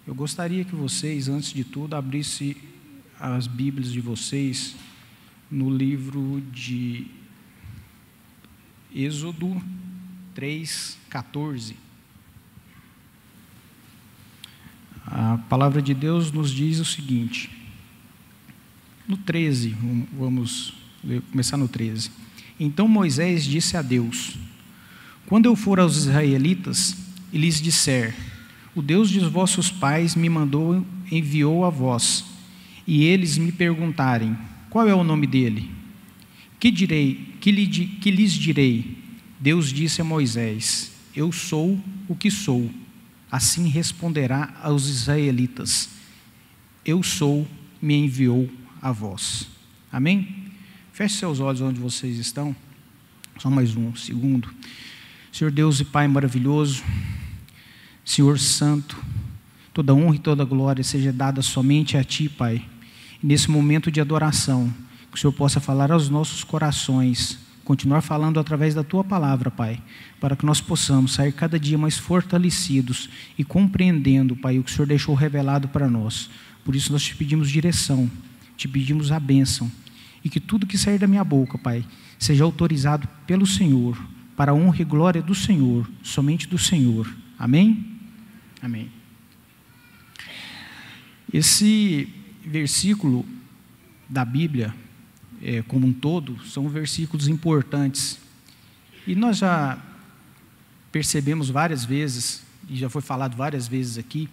Eu gostaria que vocês, antes de tudo, abrissem as Bíblias de vocês no livro de Êxodo 3:14. A palavra de Deus nos diz o seguinte, no 13, vamos começar no 13. Então Moisés disse a Deus: quando eu for aos israelitas e lhes disser, o Deus de vossos pais me mandou, enviou a vós, e eles me perguntarem, qual é o nome dele? Que lhes direi? Deus disse a Moisés, eu sou o que sou. Assim responderá aos israelitas, eu sou, me enviou a vós. Amém? Feche seus olhos onde vocês estão. Só mais um segundo. Senhor Deus e Pai maravilhoso, Senhor Santo, toda honra e toda glória seja dada somente a Ti, Pai. E nesse momento de adoração, que o Senhor possa falar aos nossos corações, continuar falando através da Tua palavra, Pai, para que nós possamos sair cada dia mais fortalecidos e compreendendo, Pai, o que o Senhor deixou revelado para nós. Por isso nós te pedimos direção, te pedimos a bênção, e que tudo que sair da minha boca, Pai, seja autorizado pelo Senhor, para a honra e glória do Senhor, somente do Senhor. Amém? Amém. Esse versículo da Bíblia, como um todo, são versículos importantes. E nós já percebemos várias vezes, e já foi falado várias vezes aqui,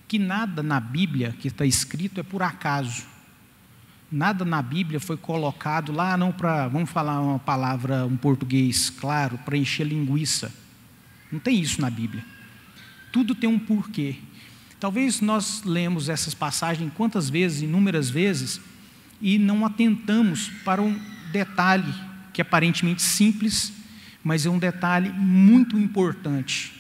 que nada na Bíblia que está escrito é por acaso. Nada na Bíblia foi colocado lá, não para, vamos falar uma palavra, um português claro, para encher linguiça. Não tem isso na Bíblia. Tudo tem um porquê. Talvez nós lemos essas passagens quantas vezes, inúmeras vezes, e não atentamos para um detalhe que é aparentemente simples, mas é um detalhe muito importante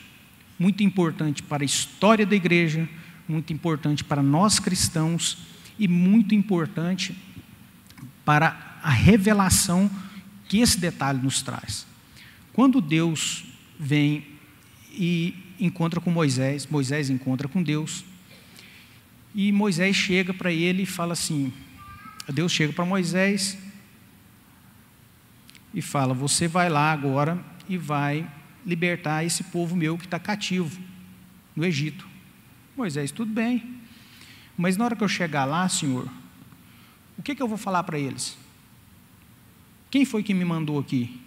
para a história da igreja, muito importante para nós cristãos e muito importante para a revelação que esse detalhe nos traz. Quando Deus vem e encontra com Moisés, Moisés encontra com Deus, e Moisés chega para ele e fala assim, Deus chega para Moisés e fala, você vai lá agora e vai libertar esse povo meu que está cativo no Egito. Moisés, tudo bem, mas na hora que eu chegar lá, Senhor, o que eu vou falar para eles? Quem foi que me mandou aqui?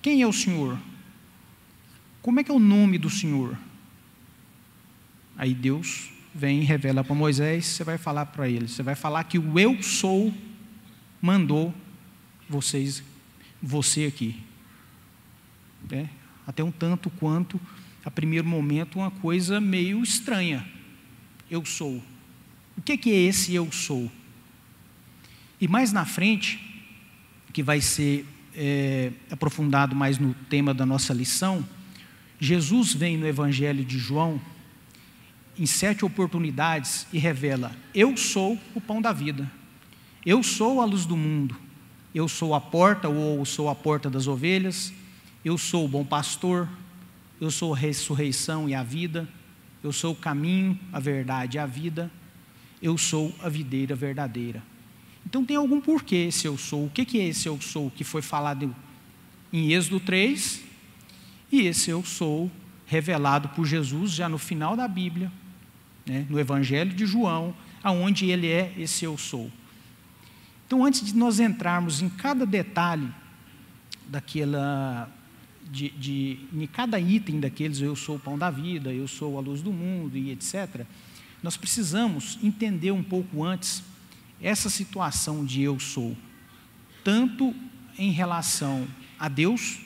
Quem é o Senhor? Como é que é o nome do Senhor? Aí Deus vem e revela para Moisés, você vai falar para eles, você vai falar que o eu sou mandou você aqui. Até um tanto quanto, a primeiro momento, uma coisa meio estranha. Eu sou. O que é esse eu sou? E mais na frente, que vai ser aprofundado mais no tema da nossa lição, Jesus vem no Evangelho de João, em 7 oportunidades, e revela, eu sou o pão da vida, eu sou a luz do mundo, eu sou a porta, ou sou a porta das ovelhas, eu sou o bom pastor, eu sou a ressurreição e a vida, eu sou o caminho, a verdade e a vida, eu sou a videira verdadeira. Então tem algum porquê esse eu sou. O que é esse eu sou que foi falado em Êxodo 3, e esse eu sou revelado por Jesus já no final da Bíblia, no Evangelho de João, aonde ele é esse eu sou. Então, antes de nós entrarmos em cada detalhe daquela, em cada item daqueles, eu sou o pão da vida, eu sou a luz do mundo e etc., nós precisamos entender um pouco antes essa situação de eu sou, tanto em relação a Deus,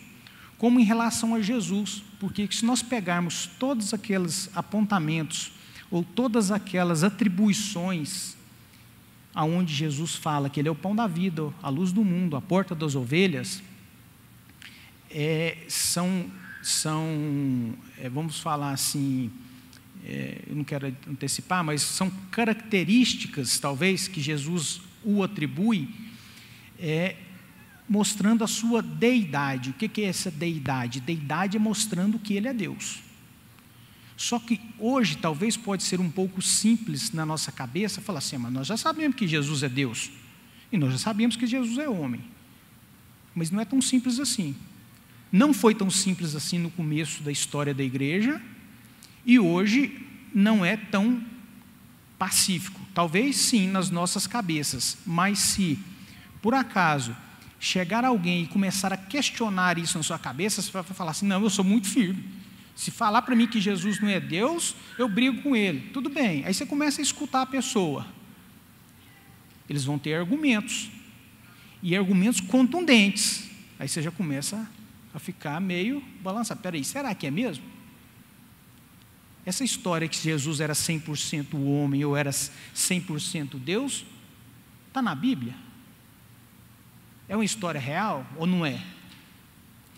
como em relação a Jesus, porque se nós pegarmos todos aqueles apontamentos, ou todas aquelas atribuições, aonde Jesus fala que Ele é o pão da vida, a luz do mundo, a porta das ovelhas, vamos falar assim, eu não quero antecipar, mas são características, talvez, que Jesus o atribui, mostrando a sua deidade. O que é essa deidade? Deidade é mostrando que Ele é Deus. Só que hoje talvez pode ser um pouco simples na nossa cabeça, falar assim, mas nós já sabemos que Jesus é Deus, e nós já sabemos que Jesus é homem. Mas não é tão simples assim. Não foi tão simples assim no começo da história da igreja, e hoje não é tão pacífico. Talvez sim nas nossas cabeças, mas se por acaso chegar alguém e começar a questionar isso na sua cabeça, você vai falar assim, não, eu sou muito firme. Se falar para mim que Jesus não é Deus, eu brigo com ele. Tudo bem. Aí você começa a escutar a pessoa. Eles vão ter argumentos. E argumentos contundentes. Aí você já começa a ficar meio balançado. Espera aí, será que é mesmo? Essa história que Jesus era 100% homem ou era 100% Deus, está na Bíblia? É uma história real ou não é?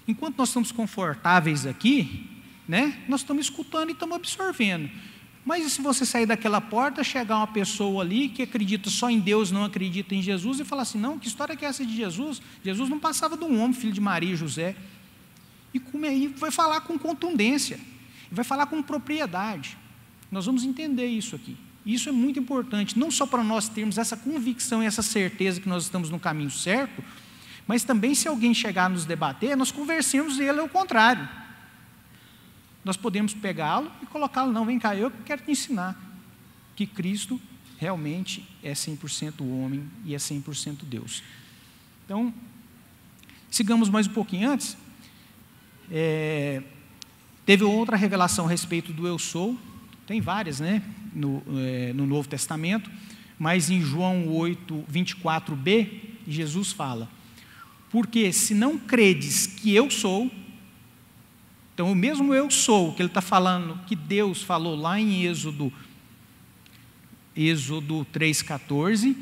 Enquanto nós estamos confortáveis aqui, né, nós estamos escutando e estamos absorvendo. Mas e se você sair daquela porta, chegar uma pessoa ali que acredita só em Deus, não acredita em Jesus, e falar assim, não, que história que é essa de Jesus? Jesus não passava de um homem, filho de Maria e José. E vai falar com contundência, vai falar com propriedade. Nós vamos entender isso aqui. Isso é muito importante, não só para nós termos essa convicção e essa certeza que nós estamos no caminho certo, mas também se alguém chegar a nos debater, nós conversemos ele ao contrário. Nós podemos pegá-lo e colocá-lo, não, vem cá, eu quero te ensinar que Cristo realmente é 100% homem e é 100% Deus. Então, sigamos mais um pouquinho antes. Teve outra revelação a respeito do eu sou, tem várias, né, no Novo Testamento, mas em João 8, 24b, Jesus fala, porque se não credes que eu sou, então o mesmo eu sou, que ele está falando, que Deus falou lá em Êxodo 3,14,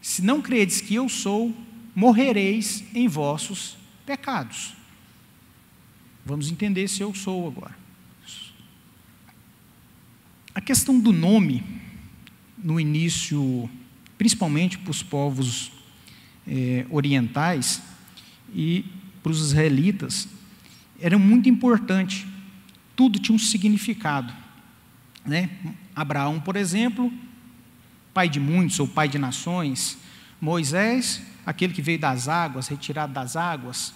se não credes que eu sou, morrereis em vossos pecados. Vamos entender esse eu sou agora. A questão do nome, no início, principalmente para os povos orientais e para os israelitas, era muito importante. Tudo tinha um significado, né? Abraão, por exemplo, pai de muitos ou pai de nações. Moisés, aquele que veio das águas, retirado das águas.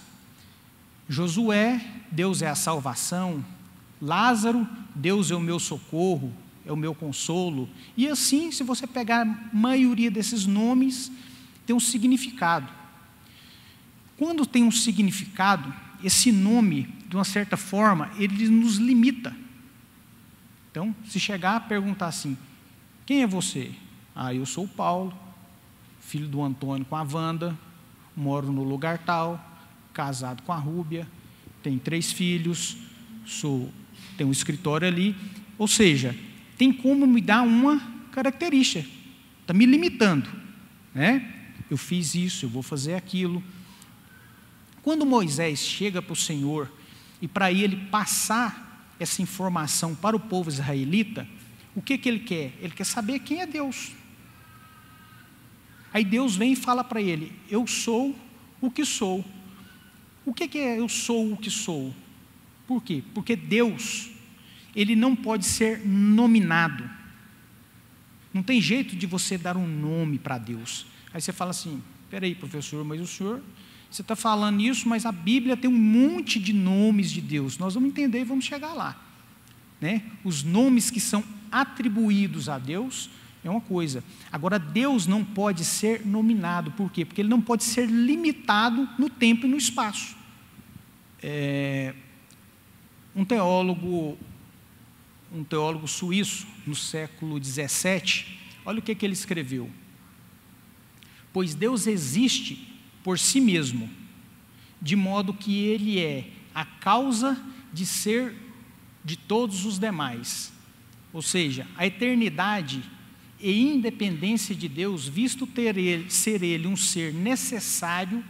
Josué, Deus é a salvação. Lázaro, Deus é o meu socorro, é o meu consolo. E assim, se você pegar a maioria desses nomes, tem um significado. Quando tem um significado, esse nome, de uma certa forma, ele nos limita. Então, se chegar a perguntar assim, quem é você? Ah, eu sou o Paulo, filho do Antônio com a Wanda, moro no lugar tal, casado com a Rúbia, tenho 3 filhos, tenho um escritório ali. Ou seja, tem como me dar uma característica, está me limitando, né? Eu fiz isso, eu vou fazer aquilo. Quando Moisés chega para o Senhor e para ele passar essa informação para o povo israelita, o que ele quer? Ele quer saber quem é Deus. Aí Deus vem e fala para ele, eu sou o que sou. O que é eu sou o que sou? Por quê? Porque Deus, ele não pode ser nominado. Não tem jeito de você dar um nome para Deus. Aí você fala assim, espera aí, professor, mas o senhor... Você está falando isso, mas a Bíblia tem um monte de nomes de Deus. Nós vamos entender e vamos chegar lá, né? Os nomes que são atribuídos a Deus é uma coisa. Agora, Deus não pode ser nominado. Por quê? Porque ele não pode ser limitado no tempo e no espaço. Um teólogo suíço, no século XVII, olha o que ele escreveu. Pois Deus existe por si mesmo, de modo que ele é a causa de ser de todos os demais. Ou seja, a eternidade e independência de Deus, visto ser ele um ser necessário,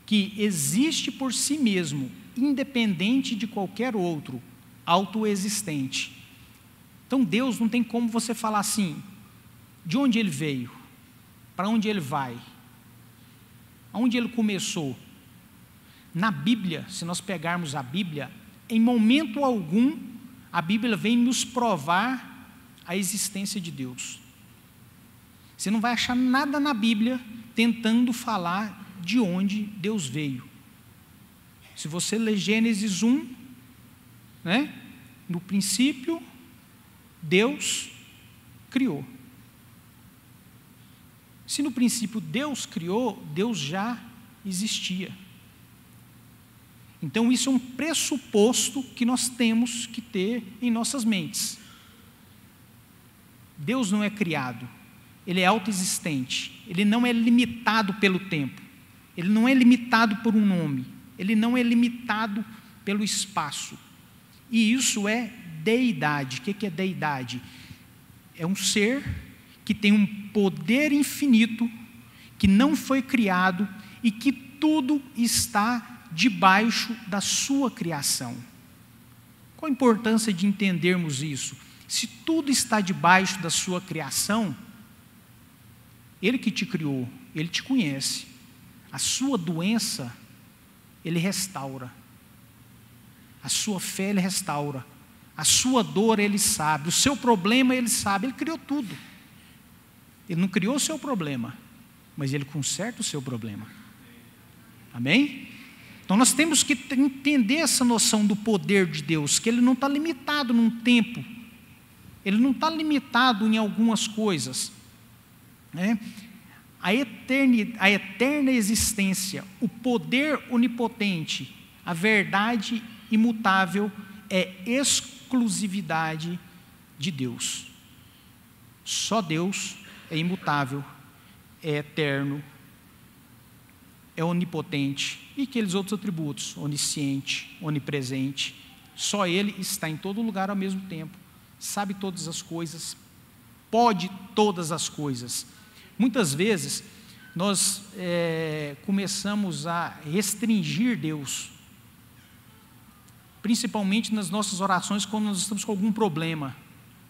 que existe por si mesmo, independente de qualquer outro, autoexistente. Então Deus não tem como você falar assim, de onde ele veio, para onde ele vai, aonde ele começou. Na Bíblia, se nós pegarmos a Bíblia, em momento algum, A Bíblia vem nos provar a existência de Deus. Você não vai achar nada na Bíblia tentando falar de onde Deus veio. Se você ler Gênesis 1, né? No princípio, Deus criou. Se no princípio Deus criou, Deus já existia. Então isso é um pressuposto que nós temos que ter em nossas mentes. Deus não é criado, Ele é autoexistente, Ele não é limitado pelo tempo, Ele não é limitado por um nome, Ele não é limitado pelo espaço. E isso é deidade. O que é deidade? É um ser que tem um poder infinito, que não foi criado e que tudo está debaixo da sua criação. Qual a importância de entendermos isso? Se tudo está debaixo da sua criação, Ele que te criou, Ele te conhece. A sua doença, Ele restaura. A sua fé, Ele restaura. A sua dor, Ele sabe. O seu problema, Ele sabe. Ele criou tudo. Ele não criou o seu problema, mas Ele conserta o seu problema. Amém? Então nós temos que entender essa noção do poder de Deus, que Ele não está limitado num tempo, Ele não está limitado em algumas coisas, né? A eterna existência, o poder onipotente, a verdade imutável é exclusividade de Deus. Só Deus é imutável, é eterno, é onipotente, e aqueles outros atributos, onisciente, onipresente. Só Ele está em todo lugar ao mesmo tempo, sabe todas as coisas, pode todas as coisas. Muitas vezes nós começamos a restringir Deus, principalmente nas nossas orações quando nós estamos com algum problema.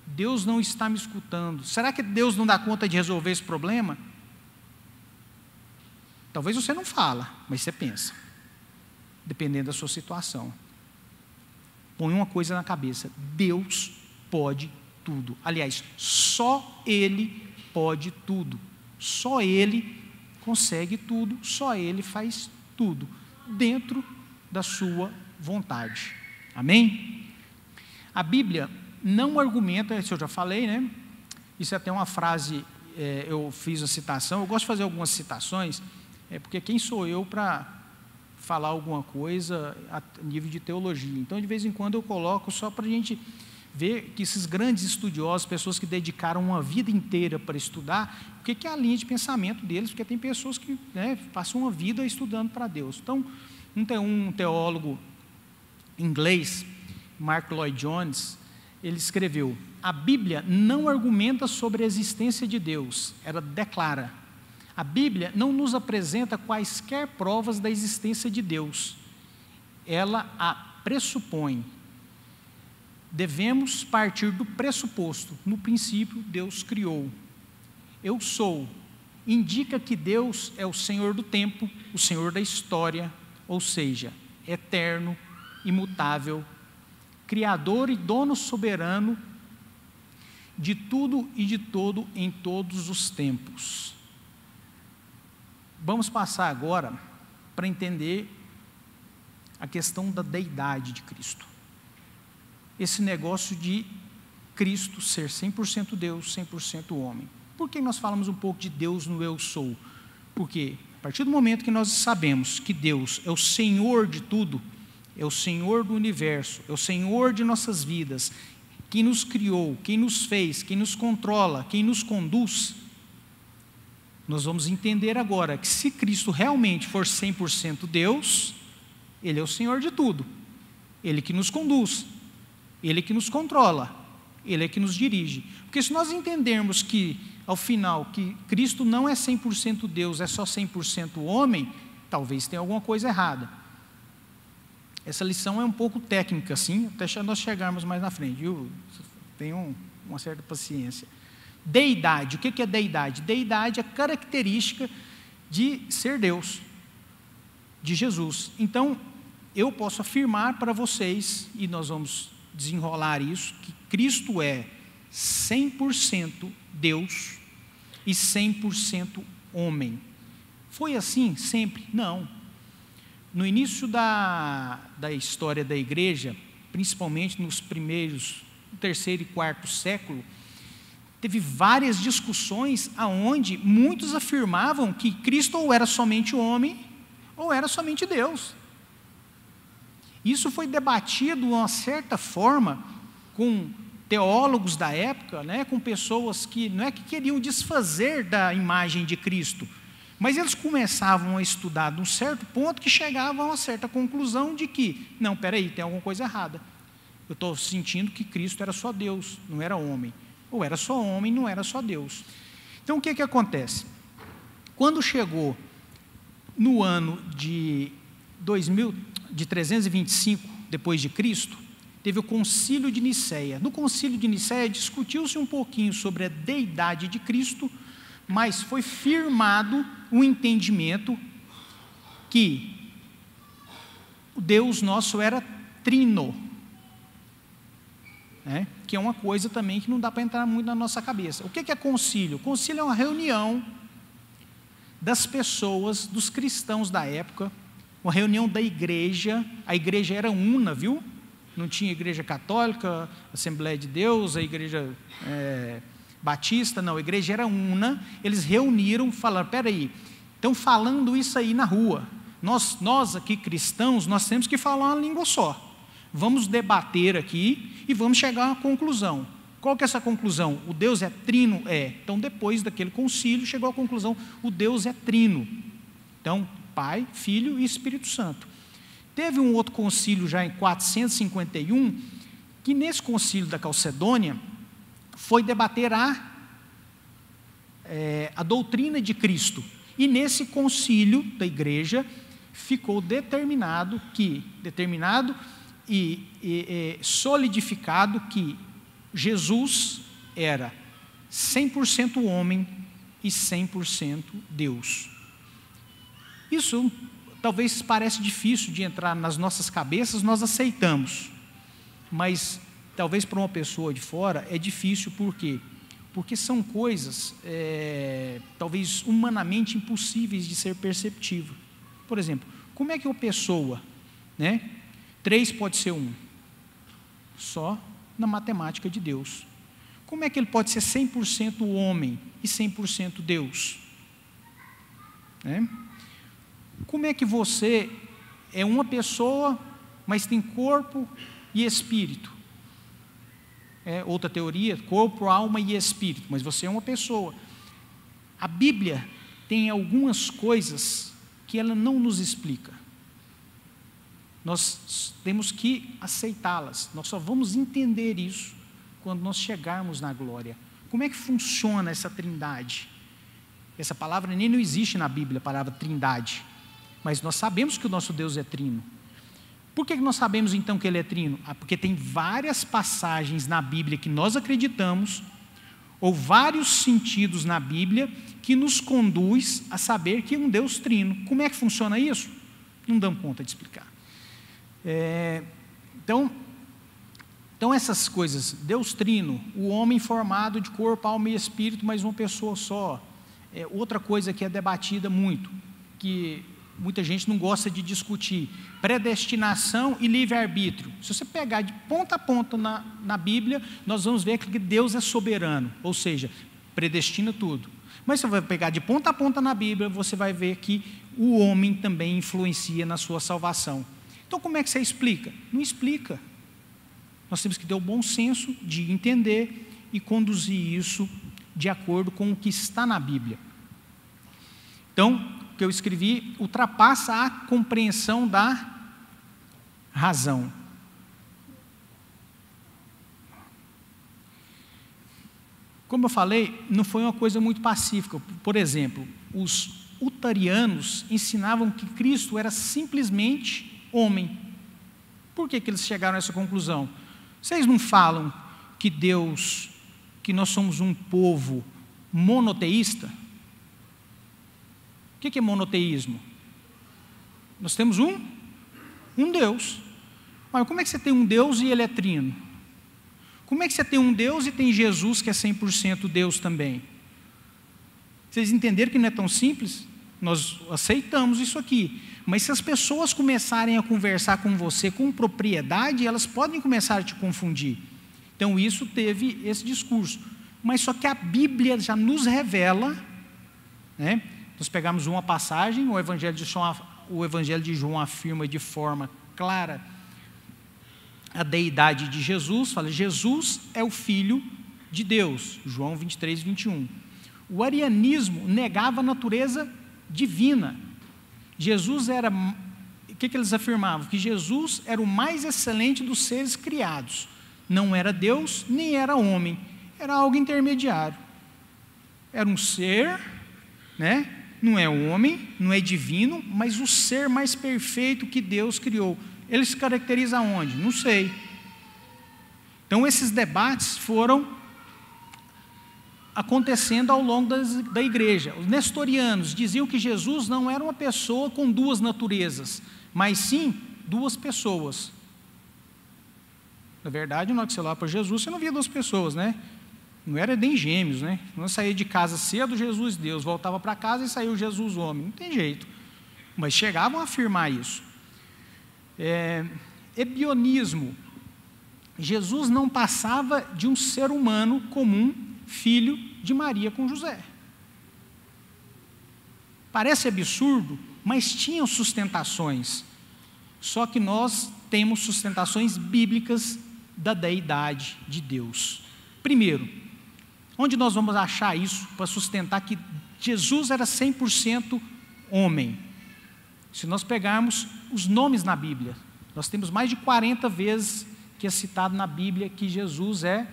Deus não está me escutando. Será que Deus não dá conta de resolver esse problema? Talvez você não fala, mas você pensa, dependendo da sua situação. Põe uma coisa na cabeça: Deus pode tudo. Aliás, só Ele pode tudo. Só Ele consegue tudo, só Ele faz tudo, dentro da sua vontade. Amém? A Bíblia não argumenta, isso eu já falei, né? Isso é até uma frase, eu fiz a citação, eu gosto de fazer algumas citações, porque quem sou eu para falar alguma coisa a nível de teologia? Então, de vez em quando eu coloco só para a gente ver que esses grandes estudiosos, pessoas que dedicaram uma vida inteira para estudar, o que é a linha de pensamento deles, porque tem pessoas que passam uma vida estudando para Deus. Então, um teólogo inglês, Mark Lloyd Jones, ele escreveu: a Bíblia não argumenta sobre a existência de Deus, ela declara. A Bíblia não nos apresenta quaisquer provas da existência de Deus, ela a pressupõe. Devemos partir do pressuposto: no princípio Deus criou. Eu sou indica que Deus é o Senhor do tempo, o Senhor da história, ou seja, eterno, imutável, Criador e dono soberano de tudo e de todo em todos os tempos. Vamos passar agora para entender a questão da deidade de Cristo. Esse negócio de Cristo ser 100% Deus, 100% homem. Por que nós falamos um pouco de Deus no eu sou? Porque a partir do momento que nós sabemos que Deus é o Senhor de tudo, é o Senhor do universo, é o Senhor de nossas vidas, quem nos criou, quem nos fez, quem nos controla, quem nos conduz, nós vamos entender agora que se Cristo realmente for 100% Deus, Ele é o Senhor de tudo, Ele que nos conduz, Ele que nos controla, Ele é que nos dirige. Porque se nós entendermos que, ao final, que Cristo não é 100% Deus, é só 100% homem, talvez tenha alguma coisa errada. Essa lição é um pouco técnica, assim, até nós chegarmos mais na frente, viu? Tenham uma certa paciência. Deidade, o que é deidade? Deidade é característica de ser Deus, de Jesus. Então, eu posso afirmar para vocês, e nós vamos desenrolar isso, que Cristo é 100% Deus e 100% homem. Foi assim sempre? Não. No início da história da igreja, principalmente nos primeiros, terceiro e quarto século, teve várias discussões aonde muitos afirmavam que Cristo ou era somente homem ou era somente Deus. Isso foi debatido de uma certa forma com teólogos da época, né, com pessoas que não é que queriam desfazer da imagem de Cristo, mas eles começavam a estudar de um certo ponto que chegavam a uma certa conclusão de que, não, peraí, tem alguma coisa errada. Eu estou sentindo que Cristo era só Deus, não era homem. Ou era só homem, não era só Deus. Então, o que acontece? Quando chegou no ano de 325 depois de Cristo, teve o Concílio de Nicéia. No Concílio de Nicéia discutiu-se um pouquinho sobre a deidade de Cristo, mas foi firmado o entendimento que o Deus nosso era trino, né? Que é uma coisa também que não dá para entrar muito na nossa cabeça. O que é concílio? Concílio é uma reunião das pessoas, dos cristãos da época, uma reunião da igreja. A igreja era una, viu? Não tinha igreja católica, Assembleia de Deus, a igreja batista, não, a igreja era una. Eles reuniram, falaram, peraí, estão falando isso aí na rua, nós aqui cristãos, nós temos que falar uma língua só, vamos debater aqui e vamos chegar a uma conclusão. Qual que é essa conclusão? O Deus é trino? Então depois daquele concílio chegou à conclusão, o Deus é trino, então Pai, Filho e Espírito Santo. Teve um outro concílio já em 451, que nesse concílio da Calcedônia foi debater a doutrina de Cristo. E nesse concílio da igreja ficou determinado e solidificado que Jesus era 100% homem e 100% Deus. Isso talvez pareça difícil de entrar nas nossas cabeças, nós aceitamos, mas talvez para uma pessoa de fora é difícil. Por quê? Porque são coisas talvez humanamente impossíveis de ser perceptível. Por exemplo, como é que uma pessoa, né, 3 pode ser 1? Só na matemática de Deus. Como é que ele pode ser 100% homem e 100% Deus? Como é que você é uma pessoa, mas tem corpo e espírito? Outra teoria, corpo, alma e espírito, mas você é uma pessoa. A Bíblia tem algumas coisas que ela não nos explica. Nós temos que aceitá-las. Nós só vamos entender isso quando nós chegarmos na glória. Como é que funciona essa trindade? Essa palavra nem não existe na Bíblia, a palavra trindade. Mas nós sabemos que o nosso Deus é trino. Por que nós sabemos então que Ele é trino? Porque tem várias passagens na Bíblia que nós acreditamos, ou vários sentidos na Bíblia que nos conduz a saber que é um Deus trino. Como é que funciona isso? Não damos conta de explicar. Então essas coisas, Deus trino, o homem formado de corpo, alma e espírito, mas uma pessoa só. Outra coisa que é debatida muito, que muita gente não gosta de discutir, predestinação e livre-arbítrio. Se você pegar de ponta a ponta na Bíblia, nós vamos ver que Deus é soberano, ou seja, predestina tudo. Mas se você vai pegar de ponta a ponta na Bíblia, você vai ver que o homem também influencia na sua salvação. Então como é que você explica? Não explica. Nós temos que ter o bom senso de entender e conduzir isso de acordo com o que está na Bíblia. Então, o que eu escrevi ultrapassa a compreensão da razão. Como eu falei, não foi uma coisa muito pacífica. Por exemplo, os utarianos ensinavam que Cristo era simplesmente homem. Por que eles chegaram a essa conclusão? Vocês não falam que nós somos um povo monoteísta? O que é monoteísmo? Nós temos um Deus. Mas como é que você tem um Deus e Ele é trino? Como é que você tem um Deus e tem Jesus que é 100% Deus também? Vocês entenderam que não é tão simples? Nós aceitamos isso aqui. Mas se as pessoas começarem a conversar com você com propriedade, elas podem começar a te confundir. Então isso teve esse discurso. Mas só que a Bíblia já nos revela, né? Nós pegamos uma passagem, o Evangelho de João afirma de forma clara a deidade de Jesus, fala, Jesus é o Filho de Deus, João 23, 21. O arianismo negava a natureza divina. Jesus era, o que eles afirmavam? Que Jesus era o mais excelente dos seres criados. Não era Deus, nem era homem, era algo intermediário. Era um ser, né? Não é homem, não é divino, mas o ser mais perfeito que Deus criou. Ele se caracteriza aonde? Não sei. Então esses debates foram acontecendo ao longo da igreja. Os nestorianos diziam que Jesus não era uma pessoa com duas naturezas, mas sim duas pessoas. Na verdade, na hora que você olhava para Jesus, você não via duas pessoas, né? Não era nem gêmeos, né? Não saía de casa cedo, Jesus Deus, voltava para casa e saiu Jesus homem. Não tem jeito. Mas chegavam a afirmar isso. Ebionismo. Jesus não passava de um ser humano comum, filho de Maria com José. Parece absurdo, mas tinham sustentações. Só que nós temos sustentações bíblicas da deidade de Deus. Primeiro, onde nós vamos achar isso para sustentar que Jesus era 100% homem? Se nós pegarmos os nomes na Bíblia, nós temos mais de 40 vezes que é citado na Bíblia que Jesus é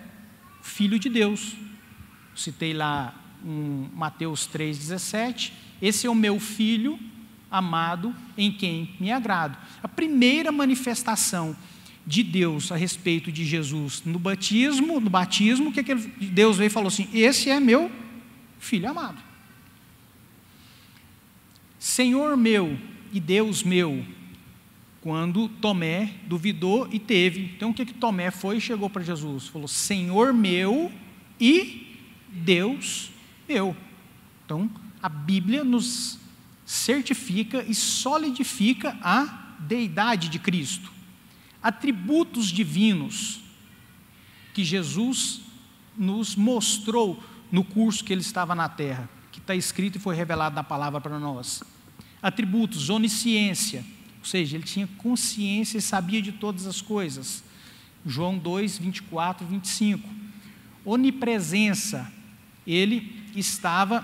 Filho de Deus. Citei lá Mateus 3,17, esse é o meu Filho amado em quem me agrado. A primeira manifestação de Deus a respeito de Jesus no batismo, o que Deus veio e falou assim, esse é meu Filho amado. Senhor meu e Deus meu, quando Tomé duvidou e teve. Então o que Tomé foi e chegou para Jesus? Falou, Senhor meu e Deus meu. Então a Bíblia nos certifica e solidifica a deidade de Cristo. Atributos divinos que Jesus nos mostrou no curso que ele estava na terra, que está escrito e foi revelado na palavra para nós. Atributos, onisciência, ou seja, ele tinha consciência e sabia de todas as coisas. João 2, 24, 25. Onipresença, ele estava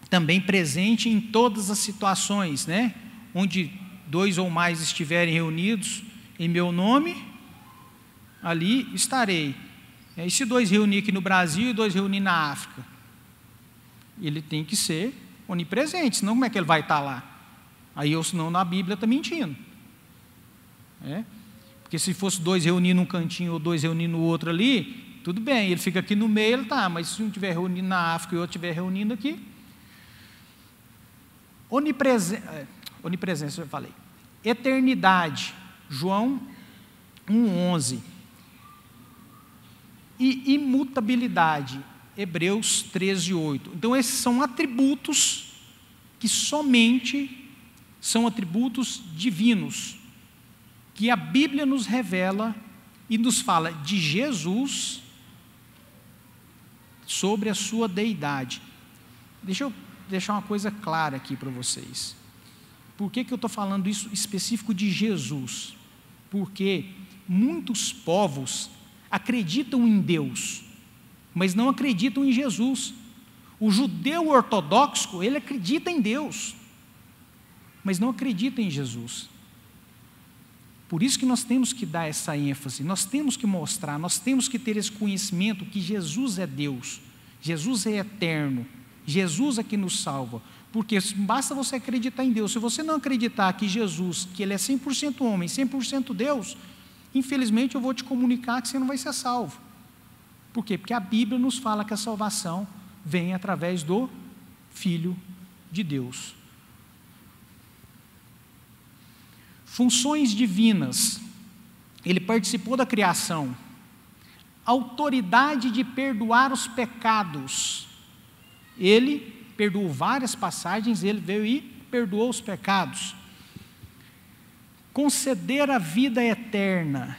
também presente em todas as situações, né? Onde dois ou mais estiverem reunidos em meu nome, ali estarei. E se dois reunir aqui no Brasil e dois reunir na África? Ele tem que ser onipresente, senão como é que ele vai estar lá? Aí, ou senão na Bíblia está mentindo. Porque se fosse dois reunindo num cantinho ou dois reunindo no outro ali, tudo bem, ele fica aqui no meio, ele está, mas se um estiver reunindo na África e o outro estiver reunindo aqui, onipresença, eu falei. Eternidade, João 1,11. E imutabilidade, Hebreus 13,8. Então esses são atributos que somente são atributos divinos, que a Bíblia nos revela e nos fala de Jesus sobre a sua deidade. Deixa eu deixar uma coisa clara aqui para vocês. Por que eu estou falando isso específico de Jesus? Porque muitos povos acreditam em Deus, mas não acreditam em Jesus. O judeu ortodoxo, ele acredita em Deus, mas não acredita em Jesus. Por isso que nós temos que dar essa ênfase, nós temos que mostrar, nós temos que ter esse conhecimento que Jesus é Deus, Jesus é eterno, Jesus é que nos salva. Porque basta você acreditar em Deus. Se você não acreditar que Jesus, que Ele é 100% homem, 100% Deus, infelizmente eu vou te comunicar que você não vai ser salvo. Por quê? Porque a Bíblia nos fala que a salvação vem através do Filho de Deus. Funções divinas. Ele participou da criação. autoridade de perdoar os pecados. Ele perdoou várias passagens, ele veio e perdoou os pecados. Conceder a vida eterna.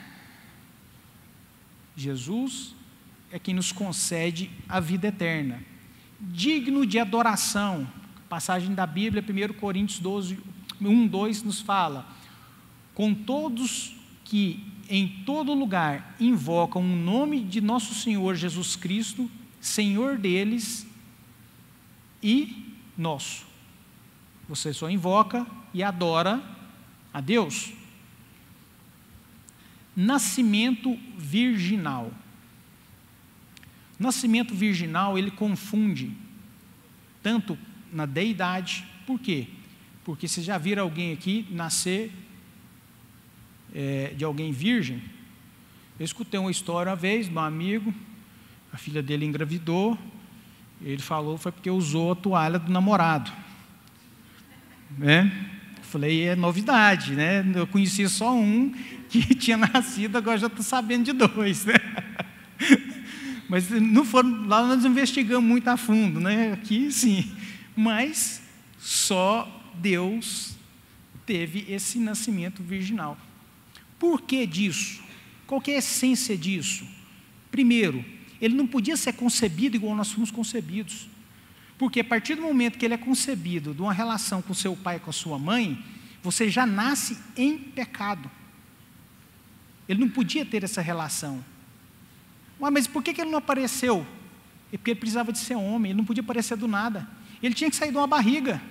Jesus é quem nos concede a vida eterna. Digno de adoração. Passagem da Bíblia, 1 Coríntios 12, 1, 2 nos fala: com todos que em todo lugar invocam o nome de nosso Senhor Jesus Cristo, Senhor deles e nosso. Você só invoca e adora a Deus. Nascimento virginal. Nascimento virginal, ele confunde tanto na deidade. Por quê? Porque vocês já viram alguém aqui nascer de alguém virgem? Eu escutei uma história uma vez de um amigo, a filha dele engravidou, ele falou foi porque usou a toalha do namorado, né? Falei, é novidade, né? Eu conhecia só um que tinha nascido, agora já estou sabendo de dois, né? Mas não foram, lá nós investigamos muito a fundo, né? Aqui sim, mas só Deus teve esse nascimento virginal. Por que disso? Qual que é a essência disso? Primeiro, ele não podia ser concebido igual nós fomos concebidos. Porque a partir do momento que ele é concebido de uma relação com seu pai e com a sua mãe, você já nasce em pecado. Ele não podia ter essa relação. Ué, mas por que ele não apareceu? É porque ele precisava de ser homem, ele não podia aparecer do nada. Ele tinha que sair de uma barriga.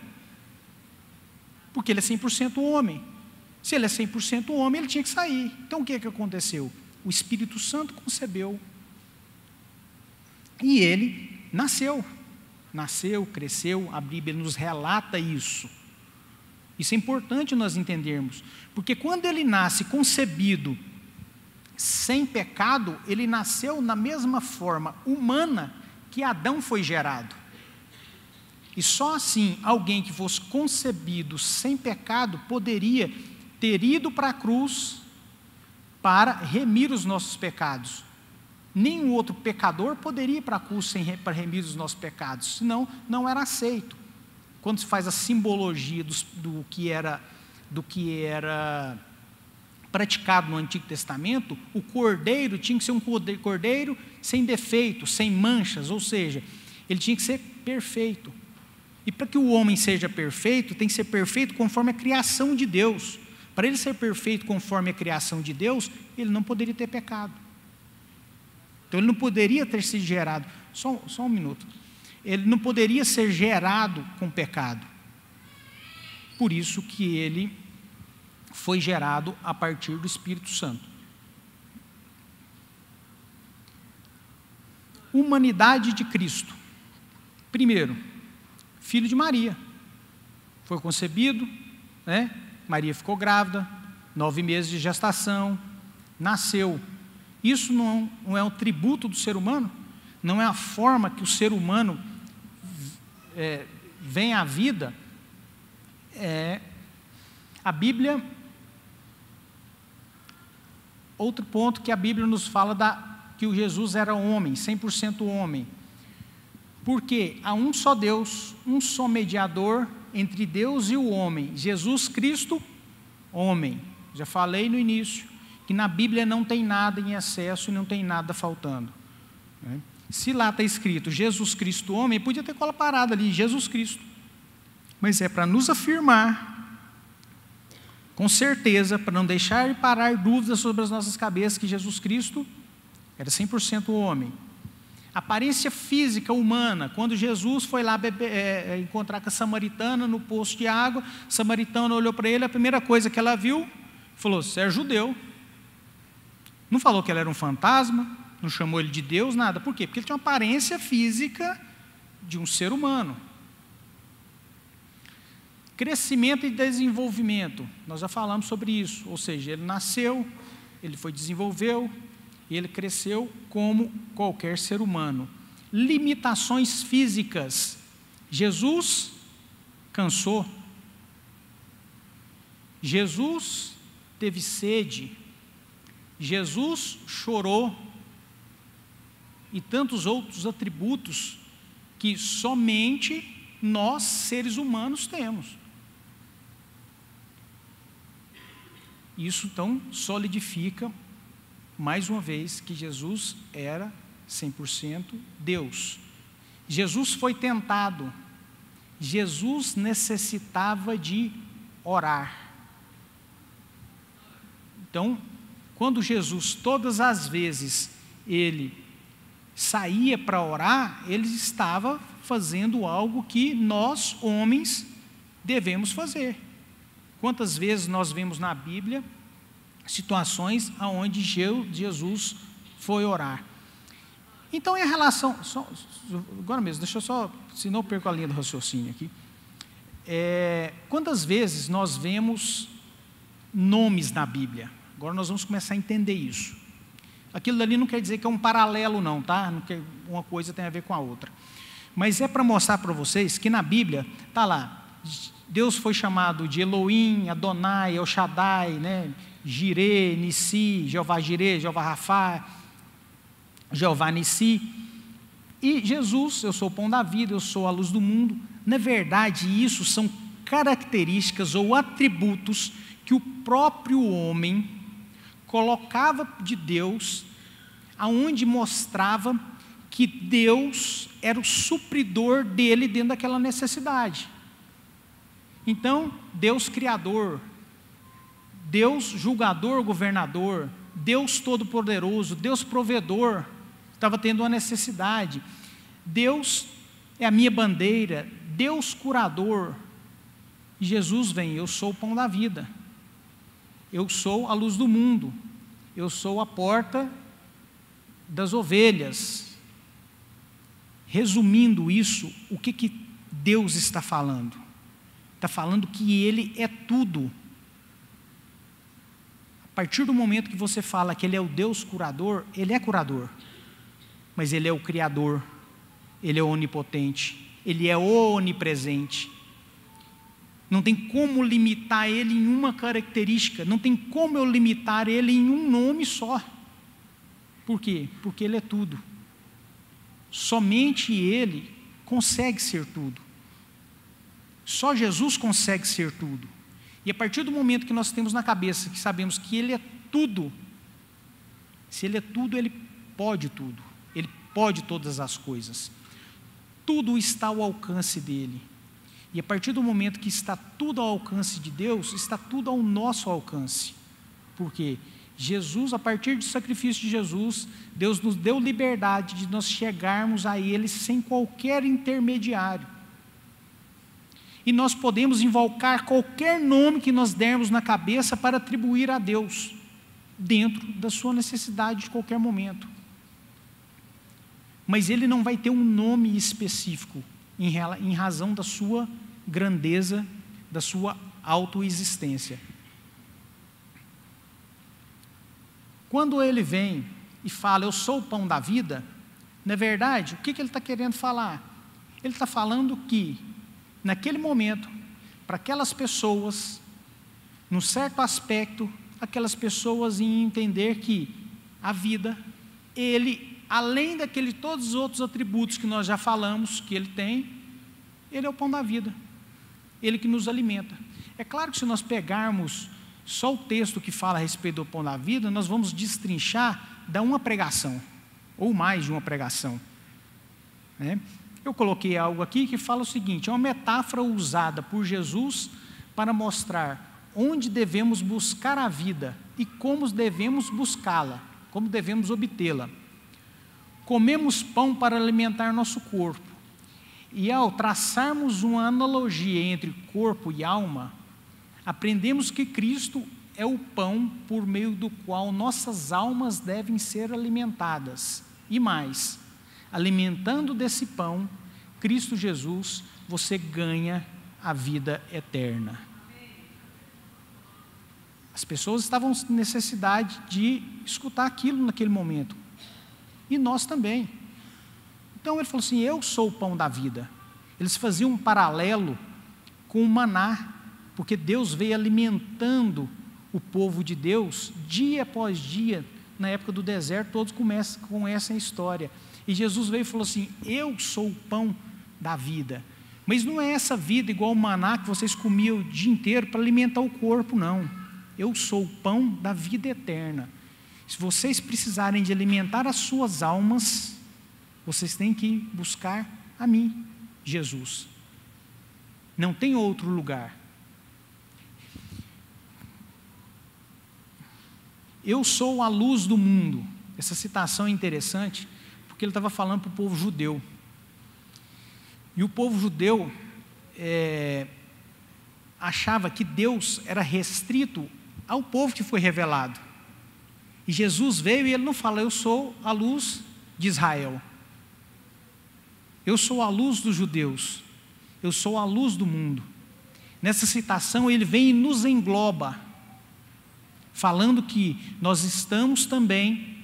Porque ele é 100% homem. Se ele é 100% homem, ele tinha que sair. Então o que aconteceu? O Espírito Santo concebeu. E ele nasceu. Nasceu, cresceu, a Bíblia nos relata isso. Isso é importante nós entendermos. Porque quando ele nasce concebido sem pecado, ele nasceu na mesma forma humana que Adão foi gerado. E só assim, alguém que fosse concebido sem pecado, poderia ter ido para a cruz para remir os nossos pecados. Nenhum outro pecador poderia ir para a cruz para remir os nossos pecados, senão não era aceito. Quando se faz a simbologia do que era praticado no Antigo Testamento, o cordeiro tinha que ser um cordeiro sem defeito, sem manchas, ou seja, ele tinha que ser perfeito. E para que o homem seja perfeito, tem que ser perfeito conforme a criação de Deus. Para ele ser perfeito conforme a criação de Deus, ele não poderia ter pecado. Então ele não poderia ter sido gerado, só um minuto, ele não poderia ser gerado com pecado. Por isso que ele foi gerado a partir do Espírito Santo. Humanidade de Cristo. Primeiro, filho de Maria. Foi concebido, né? Maria ficou grávida, 9 meses de gestação, nasceu. Isso não é um tributo do ser humano? Não é a forma que o ser humano vem à vida? A Bíblia, outro ponto que a Bíblia nos fala que o Jesus era homem, 100% homem. Porque há um só Deus, um só mediador entre Deus e o homem, Jesus Cristo, homem. Já falei no início que na Bíblia não tem nada em excesso e não tem nada faltando, né? Se lá está escrito Jesus Cristo homem, podia ter cola parada ali, Jesus Cristo. Mas é para nos afirmar, com certeza, para não deixar e parar dúvidas sobre as nossas cabeças, que Jesus Cristo era 100% homem. Aparência física humana, quando Jesus foi lá encontrar com a samaritana no poço de água, a samaritana olhou para ele, a primeira coisa que ela viu, falou, você é judeu. Não falou que ele era um fantasma, não chamou ele de Deus, nada. Por quê? Porque ele tinha uma aparência física de um ser humano. Crescimento e desenvolvimento, nós já falamos sobre isso, ou seja, ele nasceu, ele desenvolveu, e ele cresceu como qualquer ser humano. Limitações físicas, Jesus cansou, Jesus teve sede, Jesus chorou, e tantos outros atributos que somente nós, seres humanos, temos. Isso, então, solidifica, mais uma vez, que Jesus era 100% Deus. Jesus foi tentado. Jesus necessitava de orar. Então, quando Jesus, todas as vezes, ele saía para orar, ele estava fazendo algo que nós, homens, devemos fazer. Quantas vezes nós vemos na Bíblia situações onde Jesus foi orar? Então, em relação... agora mesmo, deixa eu só... senão eu perco a linha do raciocínio aqui. Quantas vezes nós vemos nomes na Bíblia? Agora nós vamos começar a entender isso. Aquilo dali não quer dizer que é um paralelo não, tá? Não quer, uma coisa tem a ver com a outra. Mas é para mostrar para vocês que na Bíblia, está lá, Deus foi chamado de Elohim, Adonai, El Shaddai, né? Jireh, Nissi, Jeová Jireh, Jeová Rafá, Jeová Nissi. E Jesus, eu sou o pão da vida, eu sou a luz do mundo. Na verdade, isso são características ou atributos que o próprio homem colocava de Deus, aonde mostrava que Deus era o supridor dele dentro daquela necessidade. Então, Deus criador, Deus julgador, governador, Deus todo-poderoso, Deus provedor, estava tendo uma necessidade. Deus é a minha bandeira, Deus curador. E Jesus vem, eu sou o pão da vida, eu sou a luz do mundo, eu sou a porta das ovelhas. Resumindo isso, o que Deus está falando? Está falando que Ele é tudo. A partir do momento que você fala que Ele é o Deus curador, Ele é curador, mas Ele é o Criador, Ele é onipotente, Ele é onipresente. Não tem como limitar Ele em uma característica, não tem como eu limitar Ele em um nome só. Por quê? Porque Ele é tudo. Somente Ele consegue ser tudo. Só Jesus consegue ser tudo. E a partir do momento que nós temos na cabeça, que sabemos que Ele é tudo, se Ele é tudo, Ele pode tudo. Ele pode todas as coisas. Tudo está ao alcance dEle. E a partir do momento que está tudo ao alcance de Deus, está tudo ao nosso alcance. Por quê? Jesus, a partir do sacrifício de Jesus, Deus nos deu liberdade de nós chegarmos a Ele sem qualquer intermediário. E nós podemos invocar qualquer nome que nós dermos na cabeça para atribuir a Deus, dentro da sua necessidade de qualquer momento. Mas Ele não vai ter um nome específico, em razão da sua grandeza, da sua autoexistência. Quando Ele vem e fala, eu sou o pão da vida, na verdade, o que Ele está querendo falar? Ele está falando que, naquele momento, para aquelas pessoas, num certo aspecto, aquelas pessoas iam entender que a vida, Ele, além todos os outros atributos que nós já falamos que Ele tem, Ele é o pão da vida, Ele que nos alimenta. É claro que se nós pegarmos só o texto que fala a respeito do pão da vida, nós vamos destrinchar da uma pregação, ou mais de uma pregação, né? Eu coloquei algo aqui que fala o seguinte, é uma metáfora usada por Jesus para mostrar onde devemos buscar a vida e como devemos buscá-la, como devemos obtê-la. Comemos pão para alimentar nosso corpo, e ao traçarmos uma analogia entre corpo e alma, aprendemos que Cristo é o pão por meio do qual nossas almas devem ser alimentadas. E mais, alimentando desse pão, Cristo Jesus, você ganha a vida eterna. As pessoas estavam com necessidade de escutar aquilo naquele momento. E nós também. Então ele falou assim, eu sou o pão da vida. Eles faziam um paralelo com o maná, porque Deus veio alimentando o povo de Deus, dia após dia, na época do deserto, todos conhecem a história. E Jesus veio e falou assim: eu sou o pão da vida. Mas não é essa vida igual o maná que vocês comiam o dia inteiro para alimentar o corpo, não. Eu sou o pão da vida eterna. Se vocês precisarem de alimentar as suas almas, vocês têm que buscar a mim, Jesus. Não tem outro lugar. Eu sou a luz do mundo. Essa citação é interessante, porque ele estava falando para o povo judeu. E o povo judeu achava que Deus era restrito ao povo que foi revelado. E Jesus veio e ele não fala: eu sou a luz de Israel. Eu sou a luz dos judeus. Eu sou a luz do mundo. Nessa citação ele vem e nos engloba, falando que nós estamos também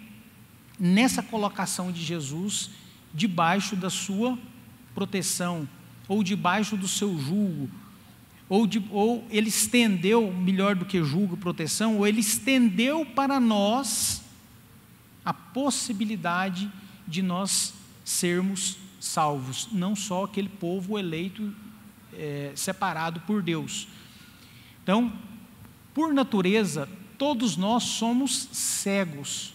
nessa colocação de Jesus, debaixo da sua proteção, ou debaixo do seu jugo, ou ele estendeu, melhor do que jugo e proteção, ou ele estendeu para nós a possibilidade de nós sermos salvos, não só aquele povo eleito, separado por Deus. Então, por natureza, todos nós somos cegos.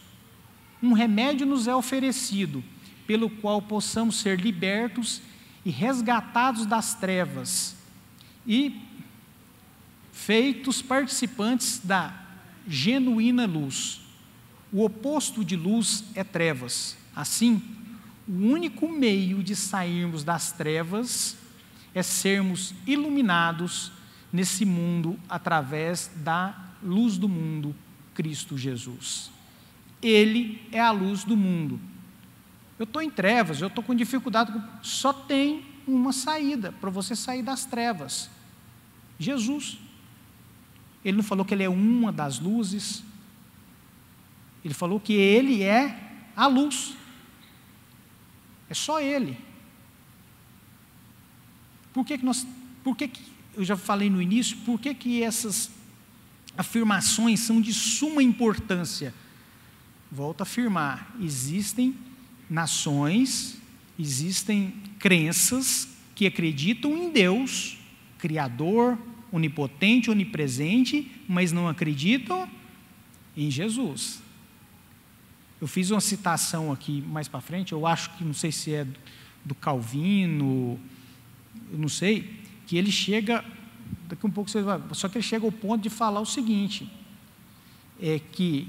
Um remédio nos é oferecido, pelo qual possamos ser libertos e resgatados das trevas e feitos participantes da genuína luz. O oposto de luz é trevas. Assim, o único meio de sairmos das trevas é sermos iluminados nesse mundo através da luz do mundo, Cristo Jesus. Ele é a luz do mundo. Eu estou em trevas, eu estou com dificuldade, só tem uma saída para você sair das trevas: Jesus. Ele não falou que ele é uma das luzes, ele falou que ele é a luz. É só ele. Por que eu já falei no início, por que essas afirmações são de suma importância? Volto a afirmar: existem nações, existem crenças que acreditam em Deus, Criador, onipotente, onipresente, mas não acreditam em Jesus. Eu fiz uma citação aqui mais para frente, eu acho que, não sei se é do Calvino, eu não sei, que ele chega, daqui um pouco você vai, só que ele chega ao ponto de falar o seguinte, é que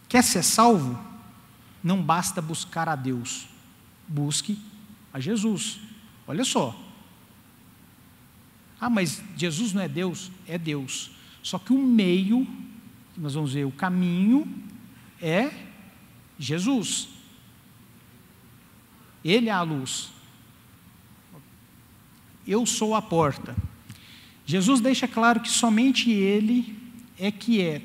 quer ser salvo, não basta buscar a Deus, busque a Jesus. Olha só. Ah, mas Jesus não é Deus? É Deus. Só que o meio, nós vamos ver, o caminho é Jesus. Ele é a luz. Eu sou a porta. Jesus deixa claro que somente Ele é que é,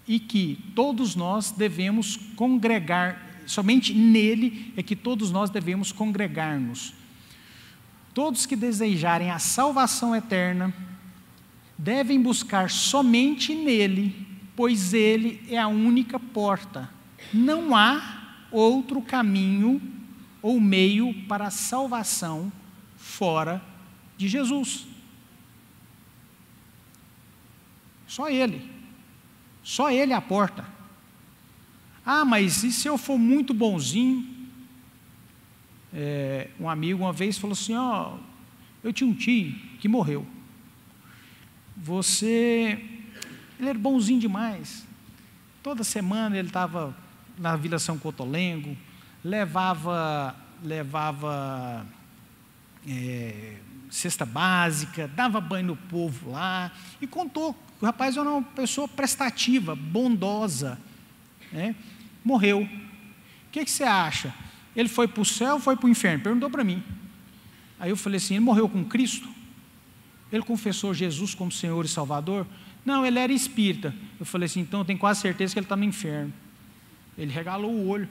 e que todos nós devemos congregar, somente nele é que todos nós devemos congregar-nos. Todos que desejarem a salvação eterna devem buscar somente nele, pois ele é a única porta. Não há outro caminho ou meio para a salvação fora de Jesus. Só ele. Só ele é a porta. Ah, mas e se eu for muito bonzinho? Um amigo uma vez falou assim: eu tinha um tio que morreu. Ele era bonzinho demais. Toda semana ele estava na Vila São Cotolengo, levava cesta básica, dava banho no povo lá, e contou que o rapaz era uma pessoa prestativa, bondosa, né? Morreu. O que você acha? Ele foi para o céu ou foi para o inferno? Perguntou para mim. Aí eu falei assim: ele morreu com Cristo? Ele confessou Jesus como Senhor e Salvador? Não, ele era espírita. Eu falei assim: então eu tenho quase certeza que ele está no inferno. Ele regalou o olho.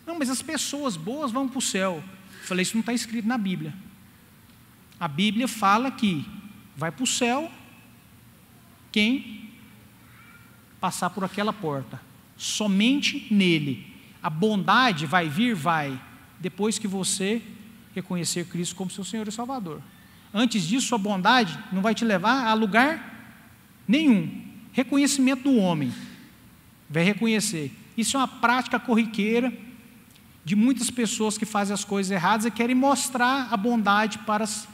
Não, mas as pessoas boas vão para o céu. Eu falei: isso não está escrito na Bíblia. A Bíblia fala que vai para o céu quem passar por aquela porta. Somente nele. A bondade vai vir? Vai, depois que você reconhecer Cristo como seu Senhor e Salvador. Antes disso, a bondade não vai te levar a lugar nenhum. Reconhecimento do homem, vai reconhecer. Isso é uma prática corriqueira de muitas pessoas que fazem as coisas erradas e querem mostrar a bondade para as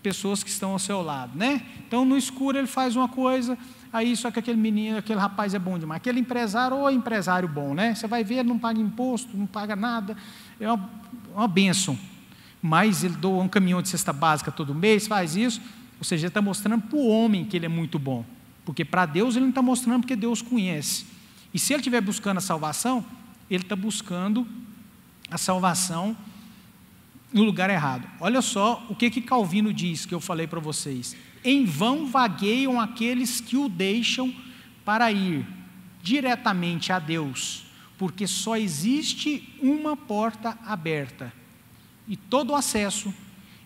pessoas que estão ao seu lado, né? Então, no escuro ele faz uma coisa, aí só que aquele menino, aquele rapaz é bom demais. Aquele empresário, ou empresário bom, né? Você vai ver, ele não paga imposto, não paga nada, é uma bênção. Mas ele doa um caminhão de cesta básica todo mês, faz isso, ou seja, ele está mostrando para o homem que ele é muito bom. Porque para Deus ele não está mostrando porque Deus conhece. E se ele estiver buscando a salvação, ele está buscando a salvação no lugar errado. Olha só o que Calvino diz, que eu falei para vocês. Em vão vagueiam aqueles que o deixam para ir diretamente a Deus, porque só existe uma porta aberta, e todo acesso,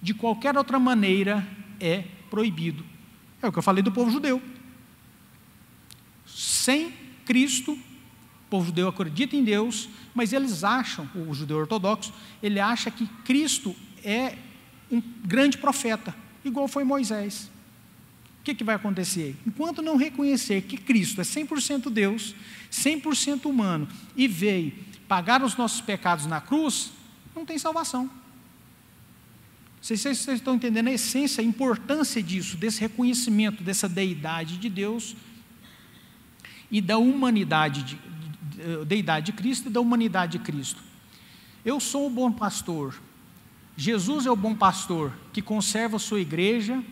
de qualquer outra maneira, é proibido. É o que eu falei do povo judeu. Sem Cristo, o povo judeu acredita em Deus, mas eles acham, o judeu ortodoxo, ele acha que Cristo é um grande profeta, igual foi Moisés. O que vai acontecer? Enquanto não reconhecer que Cristo é 100% Deus, 100% humano, e veio pagar os nossos pecados na cruz, não tem salvação. Vocês estão entendendo a essência, a importância disso, desse reconhecimento, dessa deidade de Deus, e da humanidade, deidade de Cristo e da humanidade de Cristo. Eu sou o bom pastor. Jesus é o bom pastor que conserva a sua igreja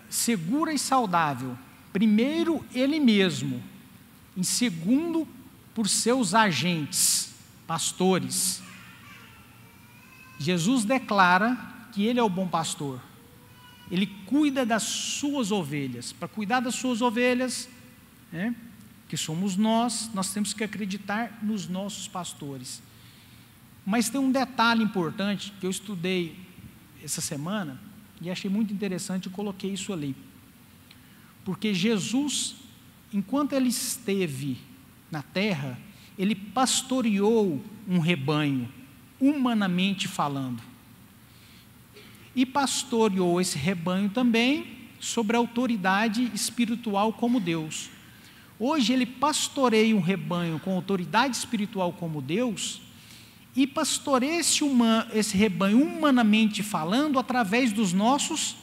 segura e saudável. Primeiro, ele mesmo. Em segundo, por seus agentes, pastores. Jesus declara que ele é o bom pastor. Ele cuida das suas ovelhas. Para cuidar das suas ovelhas, que somos nós temos que acreditar nos nossos pastores. Mas tem um detalhe importante que eu estudei essa semana e achei muito interessante, eu coloquei isso ali. Porque Jesus, enquanto ele esteve na terra, ele pastoreou um rebanho, humanamente falando. E pastoreou esse rebanho também sobre a autoridade espiritual como Deus. Hoje ele pastoreia um rebanho com autoridade espiritual como Deus e pastoreia esse rebanho humanamente falando através dos nossos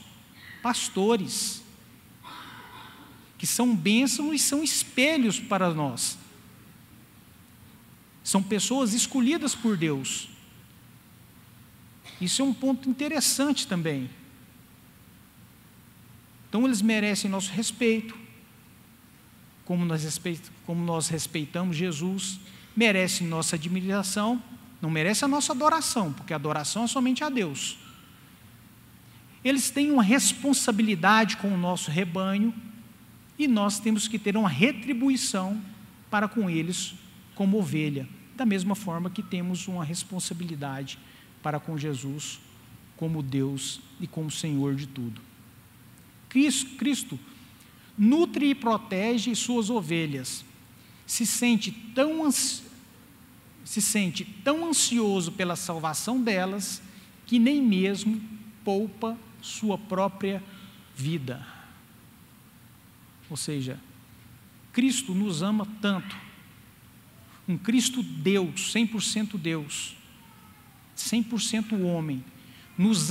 pastores, que são bênçãos e são espelhos para nós. São pessoas escolhidas por Deus. Isso é um ponto interessante também. Então eles merecem nosso respeito, como nós respeitamos Jesus, merecem nossa admiração, não merece a nossa adoração, porque a adoração é somente a Deus. Eles têm uma responsabilidade com o nosso rebanho, e nós temos que ter uma retribuição para com eles como ovelha, da mesma forma que temos uma responsabilidade para com Jesus como Deus e como Senhor de tudo. Cristo nutre e protege suas ovelhas, se sente tão ansioso pela salvação delas, que nem mesmo poupa sua própria vida. Ou seja, Cristo nos ama tanto, um Cristo Deus, 100% Deus, 100% homem, nos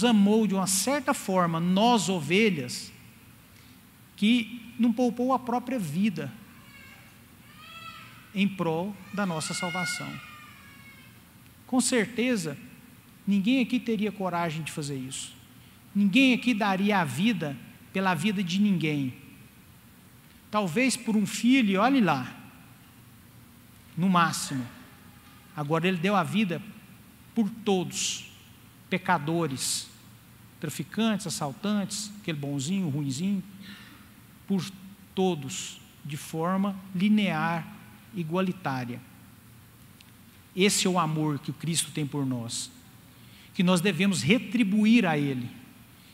amou de uma certa forma, nós ovelhas, que não poupou a própria vida em prol da nossa salvação. Com certeza, ninguém aqui teria coragem de fazer isso. Ninguém aqui daria a vida pela vida de ninguém. Talvez por um filho, olhe lá, no máximo. Agora ele deu a vida por todos, pecadores, traficantes, assaltantes, aquele bonzinho, ruinzinho, por todos, de forma linear, igualitária. Esse é o amor que o Cristo tem por nós, que nós devemos retribuir a Ele,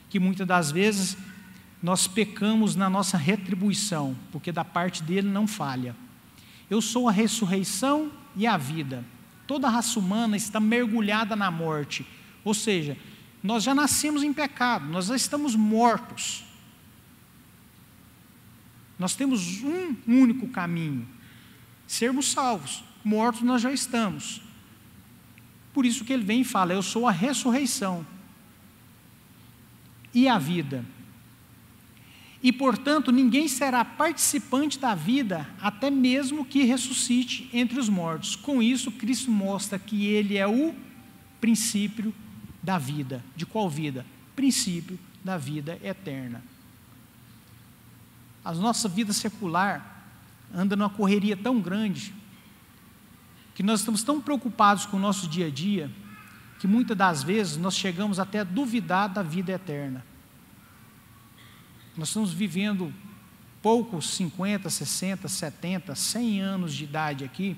que muitas das vezes nós pecamos na nossa retribuição, porque da parte dele não falha. Eu sou a ressurreição e a vida. Toda a raça humana está mergulhada na morte. Ou seja, nós já nascemos em pecado, nós já estamos mortos. Nós temos um único caminho: sermos salvos. Mortos nós já estamos. Por isso que ele vem e fala: eu sou a ressurreição e a vida. E, portanto, ninguém será participante da vida, até mesmo que ressuscite entre os mortos. Com isso, Cristo mostra que Ele é o princípio da vida. De qual vida? Princípio da vida eterna. A nossa vida secular anda numa correria tão grande, que nós estamos tão preocupados com o nosso dia a dia, que muitas das vezes nós chegamos até a duvidar da vida eterna. Nós estamos vivendo poucos 50, 60, 70, 100 anos de idade aqui,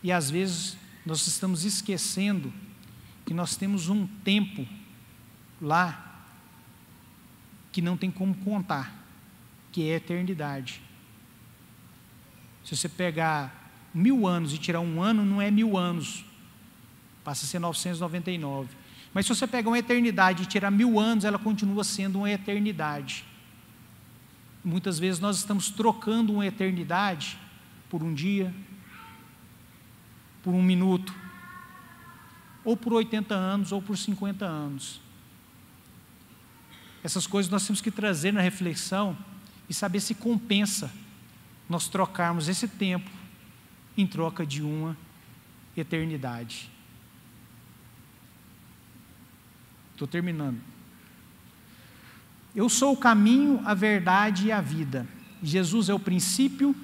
e às vezes nós estamos esquecendo que nós temos um tempo lá que não tem como contar, que é a eternidade. Se você pegar 1000 anos e tirar um ano, não é 1000 anos, passa a ser 999. Mas se você pegar uma eternidade e tirar 1000 anos, ela continua sendo uma eternidade. Muitas vezes nós estamos trocando uma eternidade por um dia, por um minuto, ou por 80 anos, ou por 50 anos. Essas coisas nós temos que trazer na reflexão e saber se compensa nós trocarmos esse tempo em troca de uma eternidade. Estou terminando. Eu sou o caminho, a verdade e a vida. Jesus é o princípio,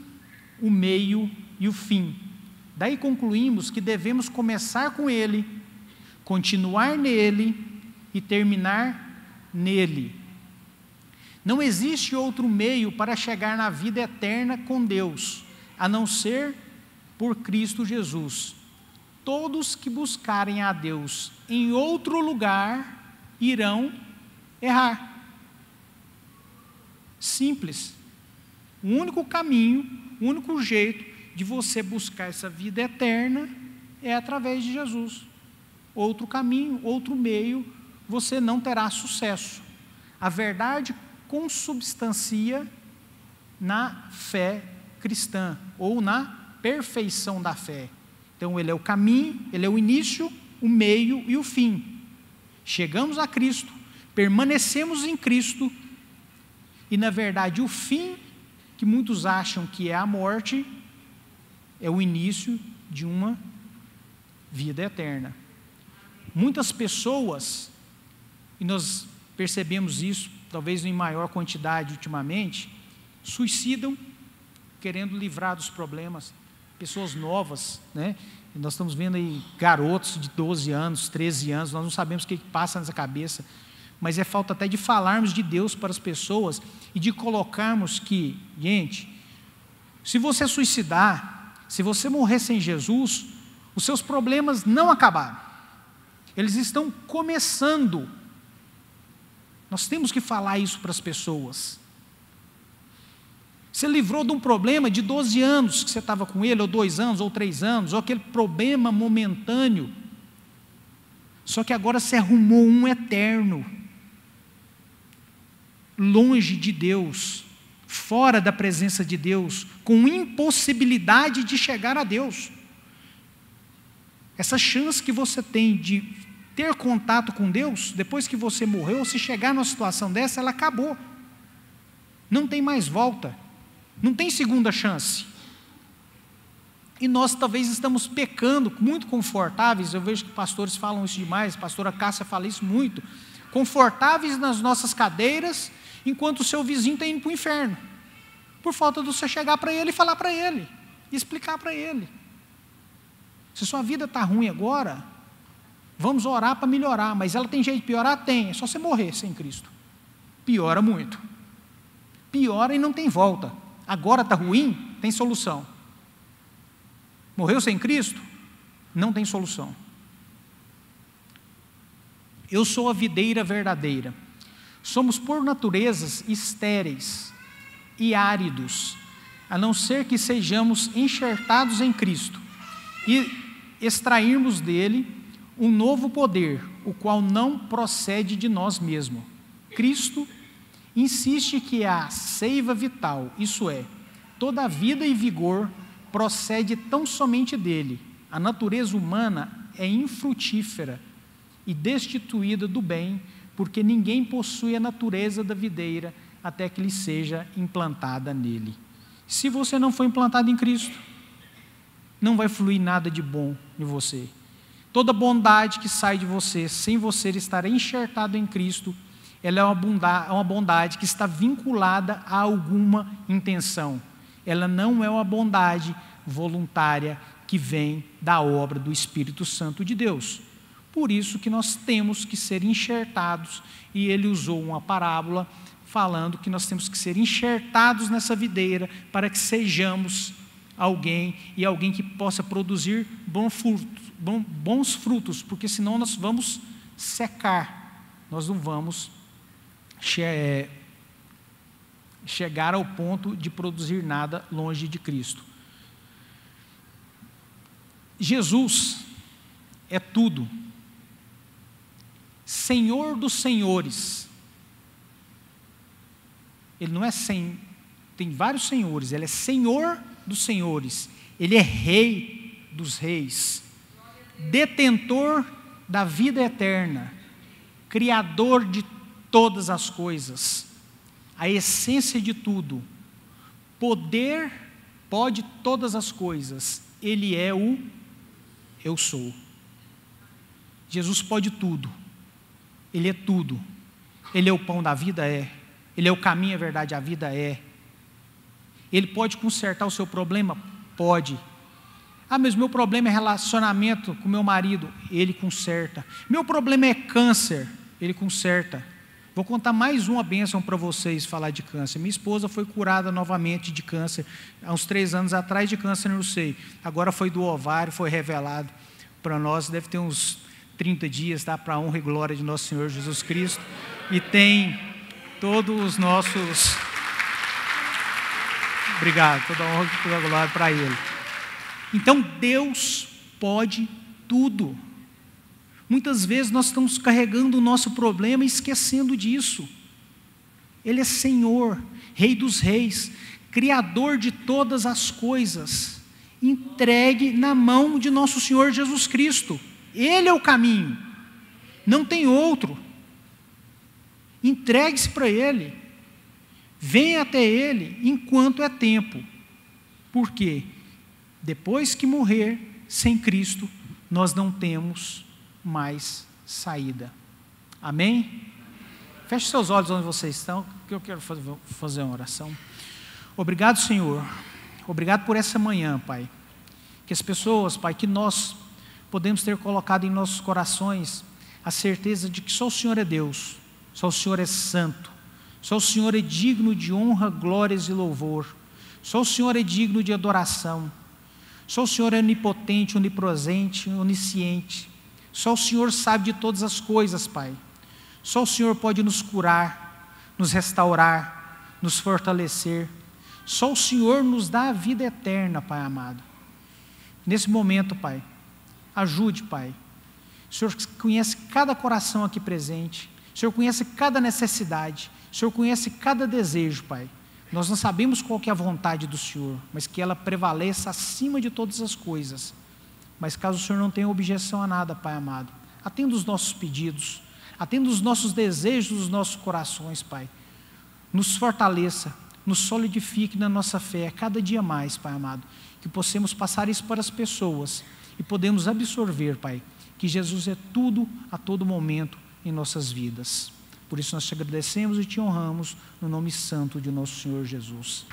o meio e o fim. Daí concluímos que devemos começar com Ele, continuar nele e terminar nele. Não existe outro meio para chegar na vida eterna com Deus, a não ser por Cristo Jesus. Todos que buscarem a Deus em outro lugar irão errar. Simples. O único caminho, o único jeito de você buscar essa vida eterna é através de Jesus. Outro caminho, outro meio, você não terá sucesso. A verdade consubstancia na fé cristã, ou na perfeição da fé. Então, Ele é o caminho, Ele é o início, o meio e o fim. Chegamos a Cristo, permanecemos em Cristo, e na verdade o fim, que muitos acham que é a morte, é o início de uma vida eterna. Muitas pessoas, e nós percebemos isso, talvez em maior quantidade ultimamente, suicidam querendo livrar dos problemas. Pessoas novas, né? Nós estamos vendo aí garotos de 12 anos, 13 anos, nós não sabemos o que passa nessa cabeça, mas é falta até de falarmos de Deus para as pessoas e de colocarmos que, gente, se você suicidar, se você morrer sem Jesus, os seus problemas não acabaram, eles estão começando. Nós temos que falar isso para as pessoas. Você livrou de um problema de 12 anos que você estava com ele, ou 2 anos, ou 3 anos, ou aquele problema momentâneo. Só que agora você arrumou um eterno, longe de Deus, fora da presença de Deus, com impossibilidade de chegar a Deus. Essa chance que você tem de ter contato com Deus, depois que você morreu, ou se chegar numa situação dessa, ela acabou. Não tem mais volta. Não tem segunda chance. E nós talvez estamos pecando, muito confortáveis, eu vejo que pastores falam isso demais, a pastora Cássia fala isso muito, confortáveis nas nossas cadeiras, enquanto o seu vizinho está indo para o inferno, por falta de você chegar para ele e falar para ele, e explicar para ele. Se sua vida está ruim agora, vamos orar para melhorar, mas ela tem jeito de piorar? Tem, é só você morrer sem Cristo. Piora muito. Piora e não tem volta. Agora está ruim, tem solução. Morreu sem Cristo? Não tem solução. Eu sou a videira verdadeira. Somos por naturezas estéreis e áridos. a não ser que sejamos enxertados em Cristo e extrairmos dele um novo poder, o qual não procede de nós mesmos. Cristo insiste que a seiva vital, isso é, toda a vida e vigor, procede tão somente dele. A natureza humana é infrutífera e destituída do bem, porque ninguém possui a natureza da videira até que lhe seja implantada nele. Se você não for implantado em Cristo, não vai fluir nada de bom em você. Toda bondade que sai de você, sem você estar enxertado em Cristo, ela é uma bondade que está vinculada a alguma intenção. Ela não é uma bondade voluntária que vem da obra do Espírito Santo de Deus. Por isso que nós temos que ser enxertados, e ele usou uma parábola falando que nós temos que ser enxertados nessa videira para que sejamos alguém que possa produzir bons frutos, porque senão nós vamos secar, nós não vamos chegar ao ponto de produzir nada longe de Cristo. Jesus é tudo, Senhor dos senhores. Ele não é tem vários senhores, ele é Senhor dos senhores, ele é Rei dos reis, detentor da vida eterna, Criador de todas as coisas, a essência de tudo, poder, pode todas as coisas, ele é o eu sou. Jesus pode tudo, ele é tudo, ele é o pão da vida, ele é o caminho, a verdade, a vida, ele pode consertar o seu problema? Pode. Mas meu problema é relacionamento com meu marido, ele conserta. Meu problema é câncer, ele conserta. Vou contar mais uma bênção para vocês falar de câncer. Minha esposa foi curada novamente de câncer, há uns 3 anos atrás, de câncer no seio. Agora foi do ovário, foi revelado para nós, deve ter uns 30 dias, tá? Para a honra e glória de nosso Senhor Jesus Cristo. E tem todos os nossos... Obrigado, toda a honra e toda a glória para Ele. Então, Deus pode tudo. Muitas vezes nós estamos carregando o nosso problema e esquecendo disso. Ele é Senhor, Rei dos reis, Criador de todas as coisas, entregue na mão de nosso Senhor Jesus Cristo. Ele é o caminho, não tem outro. Entregue-se para Ele, venha até Ele enquanto é tempo. Por quê? Depois que morrer sem Cristo, nós não temos mais saída. Amém? Feche seus olhos onde vocês estão, que eu quero fazer uma oração. Obrigado, Senhor. Obrigado por essa manhã, Pai. Que as pessoas, Pai, que nós podemos ter colocado em nossos corações a certeza de que só o Senhor é Deus, só o Senhor é santo, só o Senhor é digno de honra, glórias e louvor, só o Senhor é digno de adoração, só o Senhor é onipotente, onipresente, onisciente, só o Senhor sabe de todas as coisas, Pai. Só o Senhor pode nos curar, nos restaurar, nos fortalecer. Só o Senhor nos dá a vida eterna, Pai amado. Nesse momento, Pai, ajude, Pai. O Senhor conhece cada coração aqui presente. O Senhor conhece cada necessidade. O Senhor conhece cada desejo, Pai. Nós não sabemos qual que é a vontade do Senhor, mas que ela prevaleça acima de todas as coisas. Mas caso o Senhor não tenha objeção a nada, Pai amado, atenda os nossos pedidos, atenda os nossos desejos dos nossos corações, Pai. Nos fortaleça, nos solidifique na nossa fé, cada dia mais, Pai amado, que possamos passar isso para as pessoas e podemos absorver, Pai, que Jesus é tudo a todo momento em nossas vidas. Por isso nós te agradecemos e te honramos no nome santo de nosso Senhor Jesus.